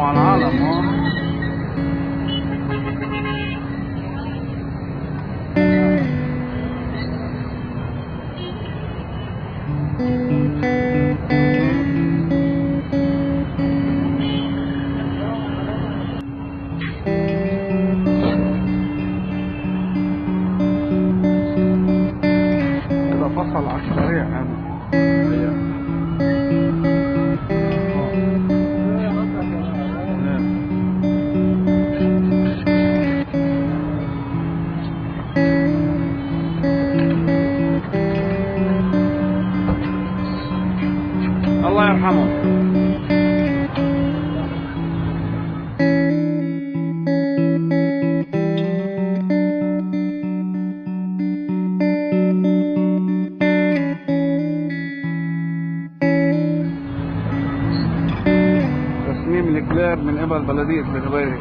على العالم. كده فصل على السريع يعني. الله يرحمه. تصميم الكلاب من قبل بلدية الغبيري.